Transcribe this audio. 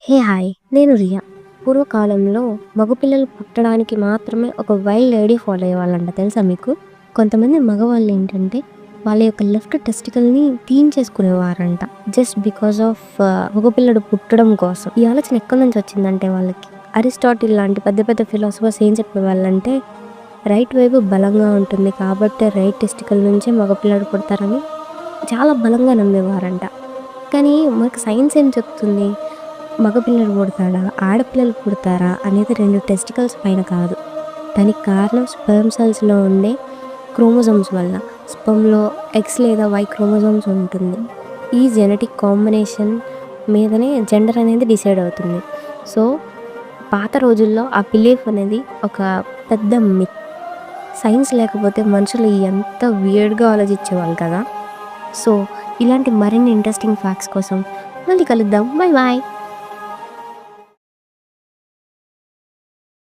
Hey hi! నేను రియా. పూర్వకాలంలో మగపిల్లలు పుట్టడానికి మాత్రమే ఒక వైల్డ్ ఐడియా ఫాలో అయ్యేవాళ్ళంట తెలుసా మీకు? కొంతమంది మగవాళ్ళేంటంటే, వాళ్ళ యొక్క లెఫ్ట్ టెస్టికల్‌ని తీయించేసుకునేవారంట. జస్ట్ బికాస్ ఆఫ్ మగపిల్లడు పుట్టడం కోసం. ఈ ఆలోచన ఎక్కడి నుంచొచ్చిందంటే వాళ్ళకి, అరిస్టాటిల్ లాంటి పెద్ద పెద్ద ఫిలాసఫర్స్ ఏం చెప్పేవాళ్ళంటే, రైట్ వైపు బలంగా ఉంటుంది కాబట్టే రైట్ టెస్టికల్ నుంచే మగపిల్లడు పుడతారని చాలా బలంగా నమ్మేవారంట. కానీ మనకు సైన్స్ ఏం చెప్తుంది? మగపిల్లడు పుడతాడా? ఆడపిల్లలు పుడతారా? అనేది 2 టెస్టికల్స్ పైన కాదు. దానికి కారణం స్పెర్మ్ సెల్స్‌లో ఉండే క్రోమోజోమ్స్ వల్ల. స్పెర్మ్‌లో ఎక్స్ లేదా వై క్రోమోజోమ్స్ ఉంటుంది. ఈ జెనెటిక్ కాంబినేషన్ మీదనే జెండర్ అనేది డిసైడ్ అవుతుంది. సో, పాత రోజుల్లో ఆ బిలీఫ్ అనేది ఒక పెద్ద మిత్. సైన్స్ లేకపోతే మనుషులు ఎంత వియర్డ్‌గా ఆలోచించేవాళ్ళు కదా! సో, ఇలాంటి మరిన్ని ఇంట్రెస్టింగ్ ఫ్యాక్ట్స్ కోసం మళ్ళీ కలుద్దాం. Bye bye.